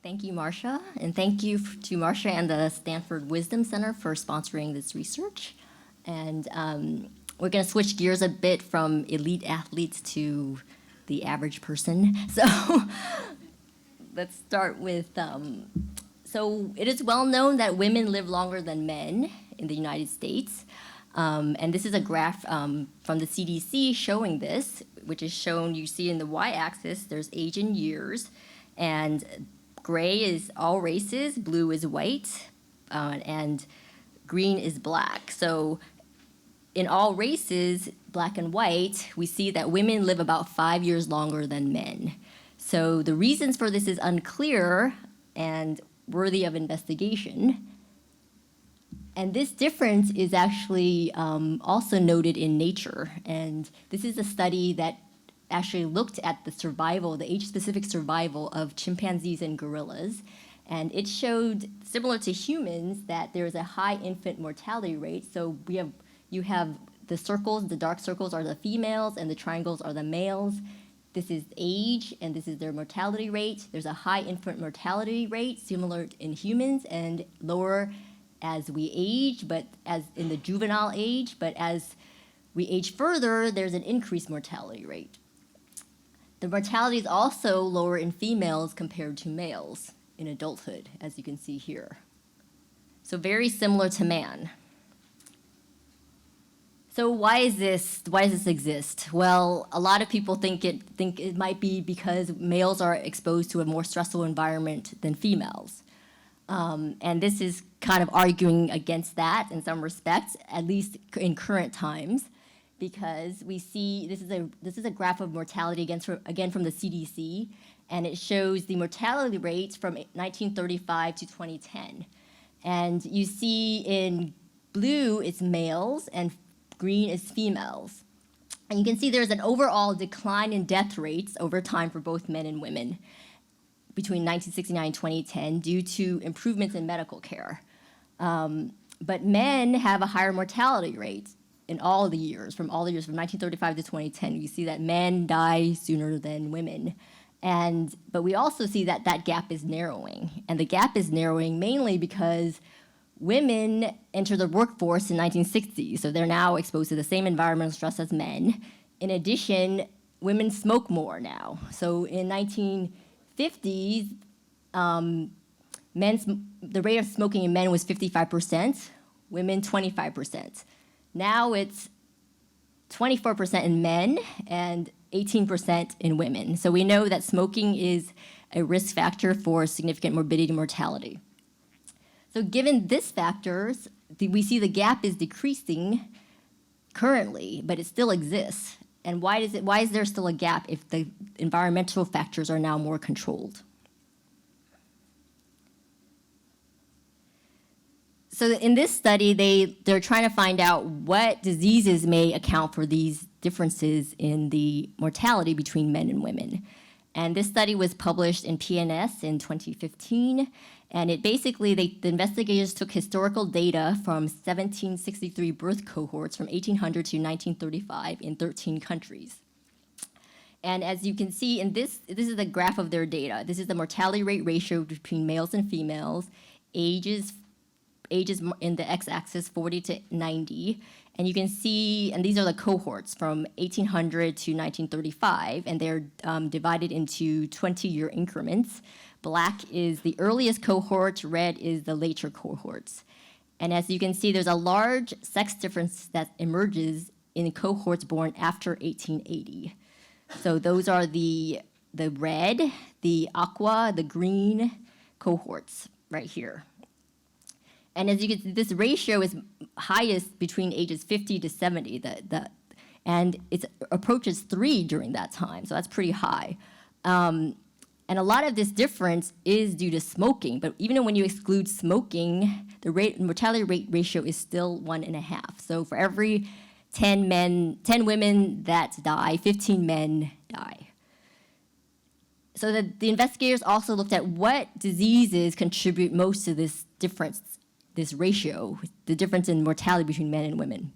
Thank you, Marcia, and thank you to Marcia and the Stanford Wisdom Center for sponsoring this research. And we're going to switch gears a bit from elite athletes to the average person. So let's start with, so it is well known that women live longer than men in the United States. And this is a graph from the CDC showing this, which is shown, you see in the y-axis, there's age in years, and gray is all races, blue is white, and green is black. So in all races, black and white, we see that women live about 5 years longer than men. So the reasons for this is unclear and worthy of investigation. And this difference is actually also noted in Nature. And this is a study that actually looked at the survival, the age-specific survival of chimpanzees and gorillas. And it showed, similar to humans, that there's a high infant mortality rate. So you have the circles, the dark circles are the females, and the triangles are the males. This is age, and this is their mortality rate. There's a high infant mortality rate, similar in humans, and lower as we age, but as in the juvenile age. But as we age further, there's an increased mortality rate. The mortality is also lower in females compared to males in adulthood, as you can see here. So very similar to man. So why does this exist? Well, a lot of people think it might be because males are exposed to a more stressful environment than females. And this is kind of arguing against that in some respects, at least in current times, because we see this is a graph of mortality again from the CDC, and it shows the mortality rates from 1935 to 2010. And you see in blue it's males and green is females. And you can see there's an overall decline in death rates over time for both men and women between 1969 and 2010 due to improvements in medical care. But men have a higher mortality rate in all the years, from 1935 to 2010. You see that men die sooner than women. But we also see that that gap is narrowing. And the gap is narrowing mainly because women enter the workforce in 1960, so they're now exposed to the same environmental stress as men. In addition, women smoke more now. So in 1950s, the rate of smoking in men was 55%, women 25%. Now it's 24% in men and 18% in women. So we know that smoking is a risk factor for significant morbidity and mortality. So given these factors, we see the gap is decreasing currently, but it still exists. And why is there still a gap if the environmental factors are now more controlled? So in this study, they're trying to find out what diseases may account for these differences in the mortality between men and women. And this study was published in PNS in 2015. And it basically, the investigators took historical data from 1763 birth cohorts from 1800 to 1935 in 13 countries. And as you can see in this is the graph of their data. This is the mortality rate ratio between males and females, ages in the x-axis, 40 to 90. And you can see, and these are the cohorts from 1800 to 1935, and they're divided into 20-year increments. Black is the earliest cohort, red is the later cohorts. And as you can see, there's a large sex difference that emerges in cohorts born after 1880. So those are the red, the aqua, the green cohorts right here. And as you can see, this ratio is highest between ages 50 to 70, and it approaches 3 during that time, so that's pretty high. And a lot of this difference is due to smoking, but even when you exclude smoking, the mortality rate ratio is still 1.5. So for every 10 women that die, 15 men die. So the investigators also looked at what diseases contribute most to this difference, this ratio, the difference in mortality between men and women.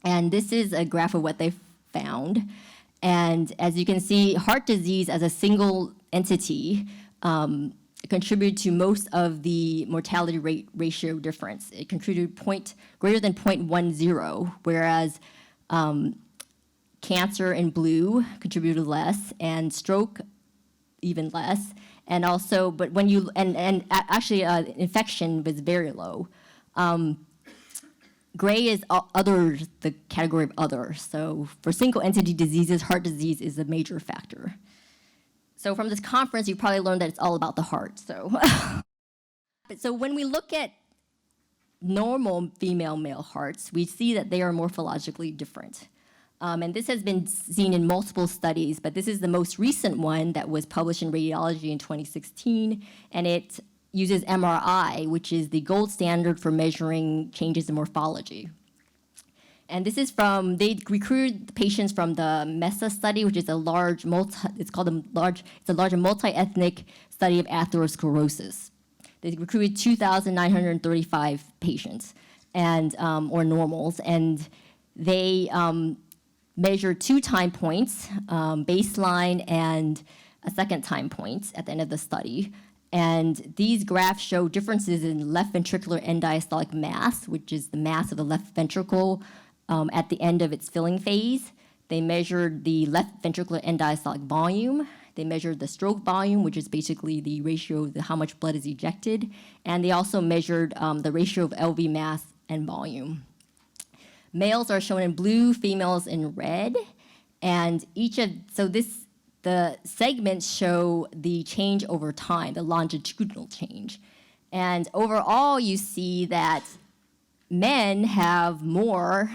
And this is a graph of what they found. And as you can see, heart disease as a single entity contributed to most of the mortality rate ratio difference. It contributed greater than 0.10, whereas cancer in blue contributed less, and stroke even less. And also, but when you, actually infection was very low. Gray is others, the category of other. So for single entity diseases, heart disease is a major factor. So from this conference, you probably learned that it's all about the heart. So, so when we look at normal female-male hearts, we see that they are morphologically different. And this has been seen in multiple studies, but this is the most recent one that was published in Radiology in 2016, and it uses MRI, which is the gold standard for measuring changes in morphology. And this is from, they recruited patients from the MESA study, which is a large it's a large and multi-ethnic study of atherosclerosis. They recruited 2,935 patients, and or normals, and they measured 2 time points, baseline and a second time point at the end of the study. And these graphs show differences in left ventricular end diastolic mass, which is the mass of the left ventricle at the end of its filling phase. They measured the left ventricular end diastolic volume. They measured the stroke volume, which is basically the ratio of how much blood is ejected. And they also measured the ratio of LV mass and volume. Males are shown in blue, females in red. And the segments show the change over time, the longitudinal change. And overall, you see that men have more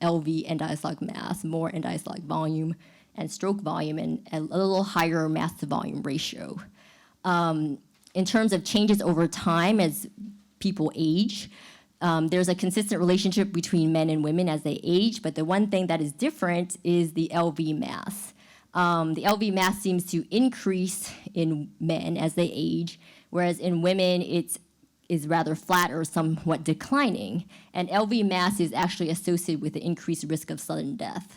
LV end diastolic mass, more end diastolic volume, and stroke volume, and a little higher mass to volume ratio. In terms of changes over time as people age, there's a consistent relationship between men and women as they age, but the one thing that is different is the LV mass. The LV mass seems to increase in men as they age, whereas in women it is rather flat or somewhat declining. And LV mass is actually associated with the increased risk of sudden death.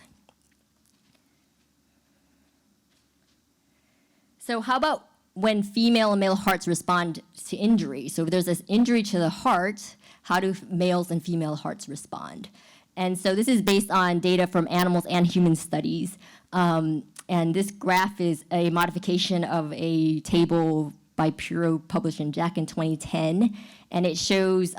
So how about when female and male hearts respond to injury? So if there's this injury to the heart, how do males and female hearts respond? And so this is based on data from animals and human studies. And this graph is a modification of a table by Puro published in JACC in 2010. And it shows,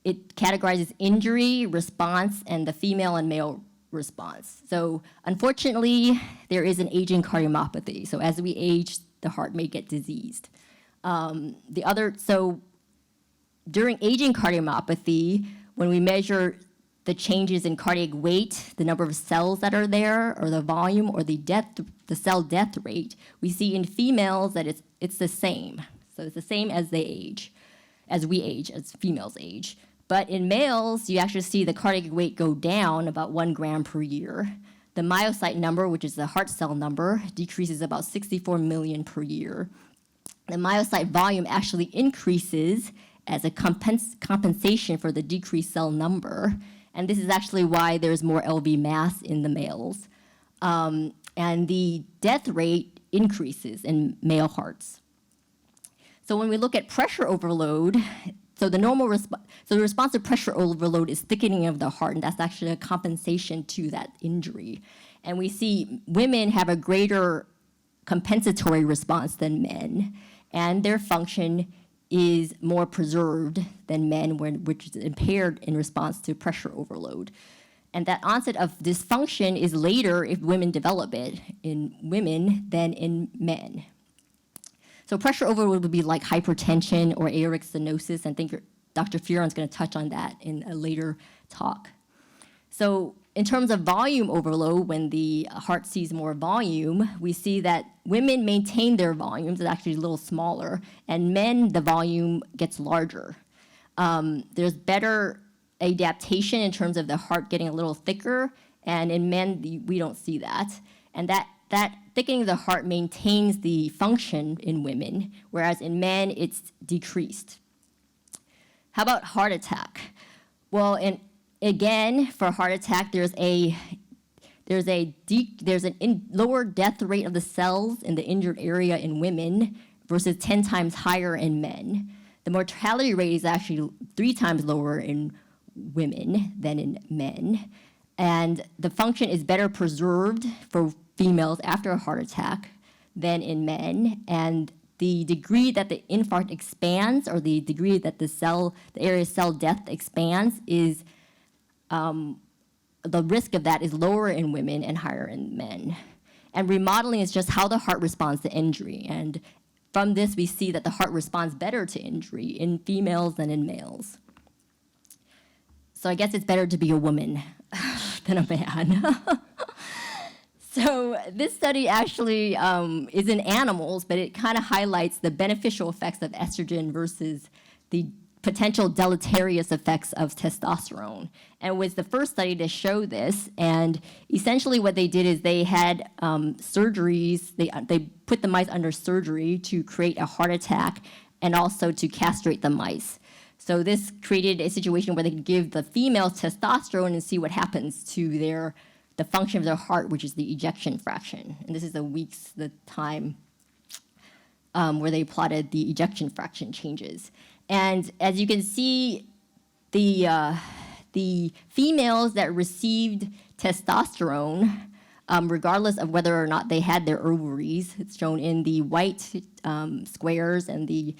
it categorizes injury, response, and the female and male response. So unfortunately, there is an aging cardiomyopathy. So as we age, the heart may get diseased. So during aging cardiomyopathy, when we measure the changes in cardiac weight, the number of cells that are there, or the volume, or the cell death rate, we see in females that it's the same. So it's the same as they age, as we age, as females age. But in males, you actually see the cardiac weight go down about 1 gram per year. The myocyte number, which is the heart cell number, decreases about 64 million per year. The myocyte volume actually increases as a compensation for the decreased cell number. And this is actually why there's more LV mass in the males. And the death rate increases in male hearts. So when we look at pressure overload, so the response to pressure overload is thickening of the heart, and that's actually a compensation to that injury. And we see women have a greater compensatory response than men, and their function is more preserved than men, which is impaired in response to pressure overload. And that onset of dysfunction is later if women develop it in women than in men. So pressure overload would be like hypertension or aortic stenosis, and I think Dr. Fioron's going to touch on that in a later talk. So in terms of volume overload, when the heart sees more volume, we see that women maintain their volumes, it's actually a little smaller, and men, the volume gets larger. There's better adaptation in terms of the heart getting a little thicker, and in men, we don't see that. And that thickening of the heart maintains the function in women, whereas in men, it's decreased. How about heart attack? Well, again, for heart attack, there's a lower death rate of the cells in the injured area in women versus 10 times higher in men. The mortality rate is actually 3 times lower in women than in men. And the function is better preserved for females after a heart attack than in men. And the degree that the infarct expands, or the degree that the area of cell death expands, is the risk of that is lower in women and higher in men. And remodeling is just how the heart responds to injury. And from this, we see that the heart responds better to injury in females than in males. So I guess it's better to be a woman than a man. So this study actually is in animals, but it kind of highlights the beneficial effects of estrogen versus the potential deleterious effects of testosterone. And it was the first study to show this. And essentially what they did is they had surgeries. They put the mice under surgery to create a heart attack and also to castrate the mice. So this created a situation where they could give the female testosterone and see what happens to the function of their heart, which is the ejection fraction. And this is the time where they plotted the ejection fraction changes. And as you can see, the females that received testosterone, regardless of whether or not they had their ovaries, it's shown in the white squares and the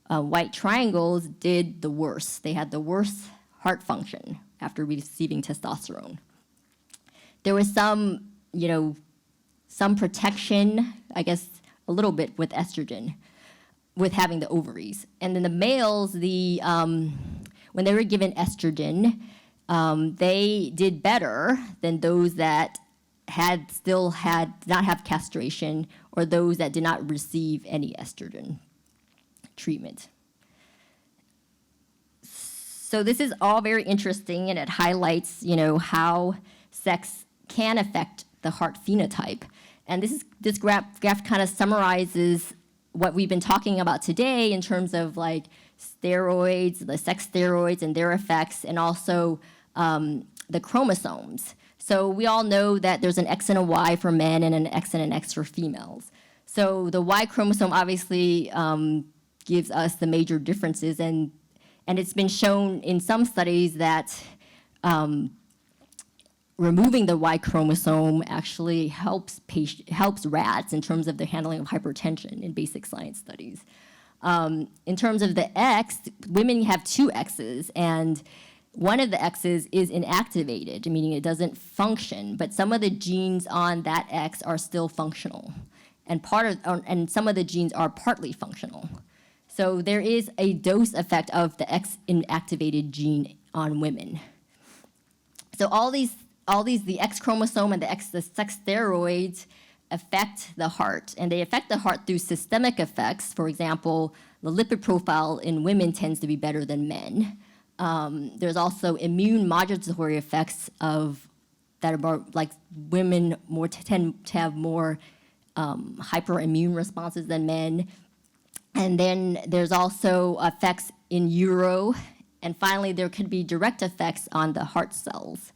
white triangles, did the worst. They had the worst heart function after receiving testosterone. There was some protection, I guess, a little bit with estrogen, with having the ovaries. And then the males, when they were given estrogen, they did better than those that did not have castration, or those that did not receive any estrogen treatment. So this is all very interesting, and it highlights, how sex can affect the heart phenotype. And this graph kind of summarizes what we've been talking about today in terms of like steroids, the sex steroids and their effects, and also the chromosomes. So we all know that there's an X and a Y for men and an X and an X for females. So the Y chromosome obviously gives us the major differences, and it's been shown in some studies that removing the Y chromosome actually helps rats in terms of the handling of hypertension in basic science studies. In terms of the X, women have 2 X's, and one of the X's is inactivated, meaning it doesn't function, but some of the genes on that X are still functional, and some of the genes are partly functional. So there is a dose effect of the X inactivated gene on women. So the X chromosome and the sex steroids affect the heart, and they affect the heart through systemic effects. For example, the lipid profile in women tends to be better than men. There's also immune modulatory effects that are like women tend to have more hyperimmune responses than men. And then there's also effects in uro, and finally there could be direct effects on the heart cells.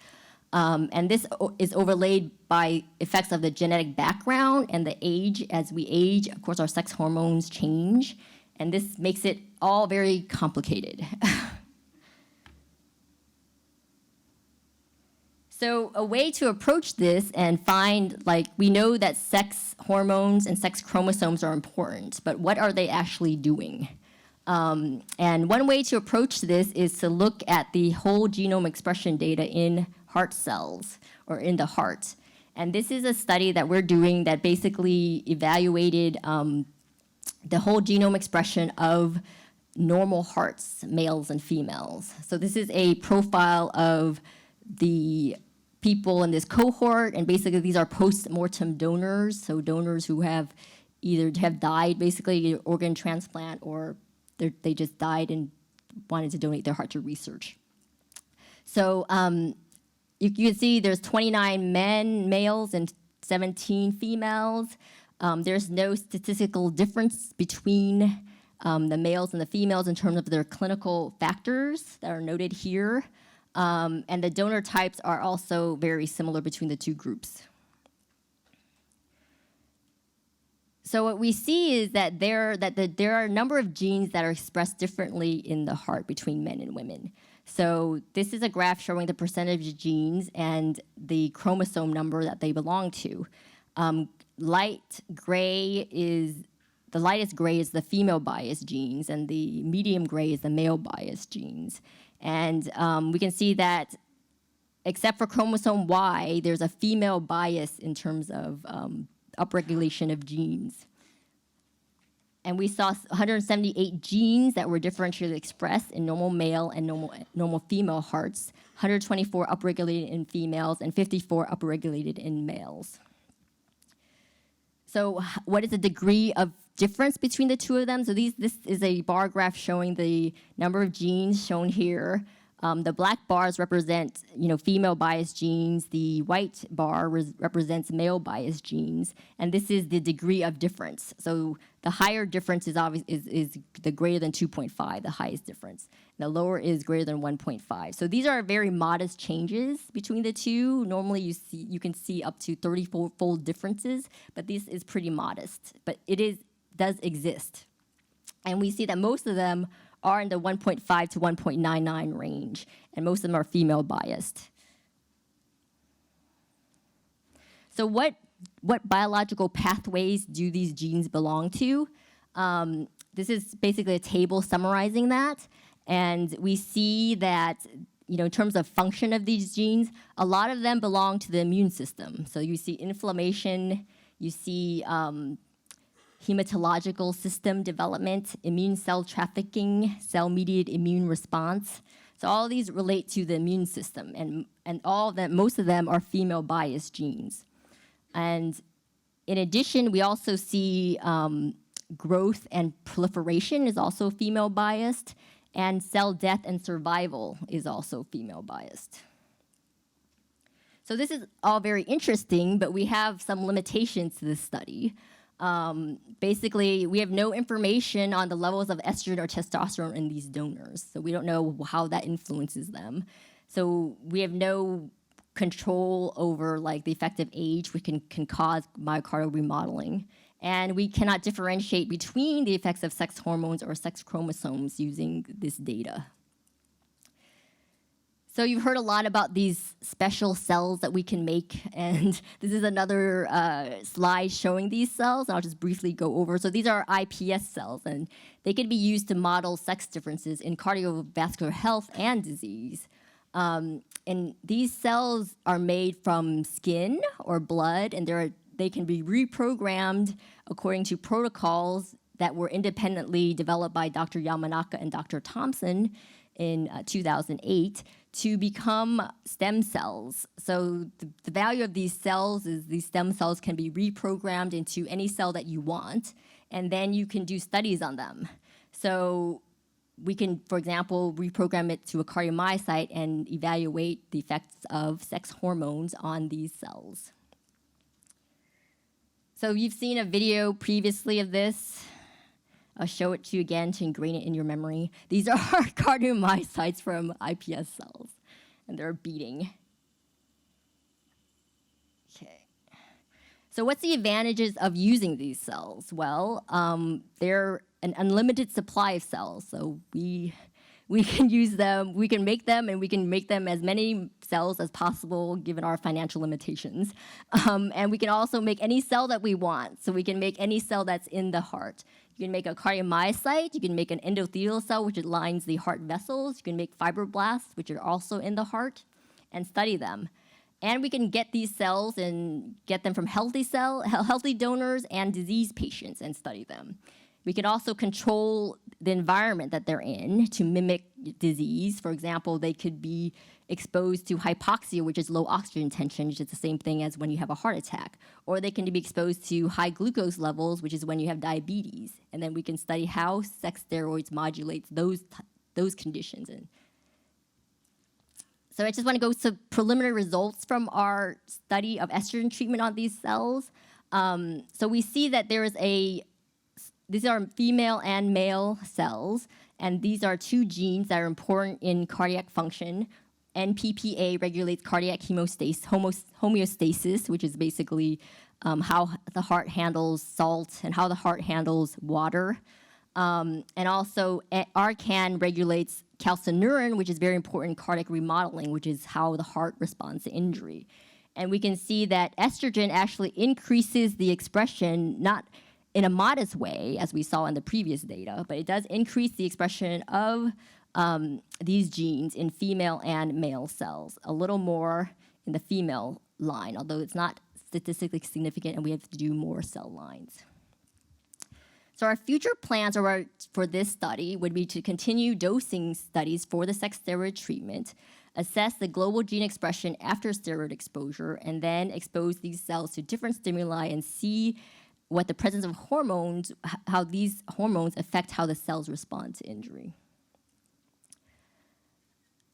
And this is overlaid by effects of the genetic background and the age. As we age, of course, our sex hormones change, and this makes it all very complicated. So a way to approach this and find, we know that sex hormones and sex chromosomes are important, but what are they actually doing? And one way to approach this is to look at the whole genome expression data in heart cells, or in the heart. And this is a study that we're doing that basically evaluated the whole genome expression of normal hearts, males and females. So this is a profile of the people in this cohort, and basically these are post-mortem donors, so donors who have either died, basically organ transplant, or they just died and wanted to donate their heart to research. So you can see there's 29 males and 17 females. There's no statistical difference between the males and the females in terms of their clinical factors that are noted here. And the donor types are also very similar between the 2 groups. So what we see is that there are a number of genes that are expressed differently in the heart between men and women. So this is a graph showing the percentage of genes and the chromosome number that they belong to. The lightest gray is the female biased genes, and the medium gray is the male biased genes. And we can see that except for chromosome Y, there's a female bias in terms of upregulation of genes. And we saw 178 genes that were differentially expressed in normal male and normal female hearts, 124 upregulated in females, and 54 upregulated in males. So what is the degree of difference between the two of them? So this is a bar graph showing the number of genes shown here. The black bars represent, female biased genes. The white bar represents male biased genes, and this is the degree of difference. So the higher difference is the greater than 2.5, the highest difference. The lower is greater than 1.5. So these are very modest changes between the two. Normally you can see up to 30-fold differences, but this is pretty modest. But it does exist, and we see that most of them are in the 1.5 to 1.99 range, and most of them are female biased. So what biological pathways do these genes belong to? This is basically a table summarizing that, and we see that in terms of function of these genes, a lot of them belong to the immune system. So you see inflammation, you see hematological system development, immune cell trafficking, cell-mediated immune response. So all of these relate to the immune system, and most of them are female biased genes. And in addition, we also see growth and proliferation is also female biased, and cell death and survival is also female biased. So this is all very interesting, but we have some limitations to this study. Basically, we have no information on the levels of estrogen or testosterone in these donors, so we don't know how that influences them. So we have no control over the effective age, which can cause myocardial remodeling. And we cannot differentiate between the effects of sex hormones or sex chromosomes using this data. So you've heard a lot about these special cells that we can make, and this is another slide showing these cells. I'll just briefly go over. So these are iPS cells, and they can be used to model sex differences in cardiovascular health and disease. And these cells are made from skin or blood, and they can be reprogrammed according to protocols that were independently developed by Dr. Yamanaka and Dr. Thompson in 2008 to become stem cells. So the value of these cells is these stem cells can be reprogrammed into any cell that you want, and then you can do studies on them. So we can, for example, reprogram it to a cardiomyocyte and evaluate the effects of sex hormones on these cells. So you've seen a video previously of this. I'll show it to you again to ingrain it in your memory. These are cardiomyocytes from iPS cells, and they're beating. Okay. So what's the advantages of using these cells? Well, they're an unlimited supply of cells, so we can use them, we can make them, and we can make them as many cells as possible given our financial limitations. And we can also make any cell that we want, so we can make any cell that's in the heart. You can make a cardiomyocyte, you can make an endothelial cell, which lines the heart vessels, you can make fibroblasts, which are also in the heart, and study them. And we can get these cells and get them from healthy donors and disease patients and study them. We can also control the environment that they're in to mimic disease. For example, they could be exposed to hypoxia, which is low oxygen tension, which is the same thing as when you have a heart attack. Or they can be exposed to high glucose levels, which is when you have diabetes. And then we can study how sex steroids modulates those conditions. And so I just want to go to preliminary results from our study of estrogen treatment on these cells. So we see that there is these are female and male cells, and these are two genes that are important in cardiac function. NPPA regulates cardiac homeostasis, which is basically how the heart handles salt and how the heart handles water. And also, RCAN regulates calcineurin, which is very important in cardiac remodeling, which is how the heart responds to injury. And we can see that estrogen actually increases the expression, not in a modest way, as we saw in the previous data, but it does increase the expression of these genes in female and male cells, a little more in the female line, although it's not statistically significant and we have to do more cell lines. So our future plans for this study would be to continue dosing studies for the sex steroid treatment, assess the global gene expression after steroid exposure, and then expose these cells to different stimuli and see what the presence of hormones, how these hormones affect how the cells respond to injury.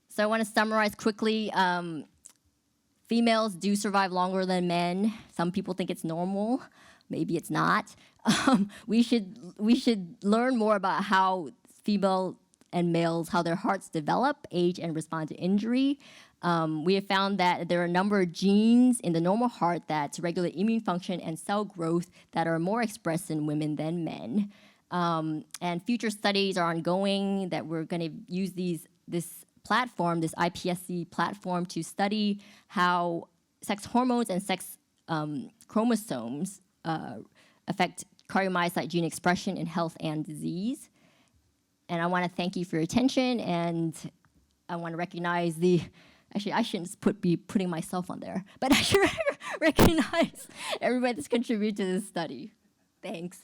So I want to summarize quickly. Females do survive longer than men. Some people think it's normal. Maybe it's not. We should learn more about how female and males, how their hearts develop, age, and respond to injury. We have found that there are a number of genes in the normal heart that regulate immune function and cell growth that are more expressed in women than men. And future studies are ongoing that we're going to use this platform, this hiPSC platform, to study how sex hormones and sex chromosomes affect cardiomyocyte gene expression in health and disease. And I want to thank you for your attention, and I want to recognize actually I shouldn't be putting myself on there, but I should recognize everybody that's contributed to this study. Thanks.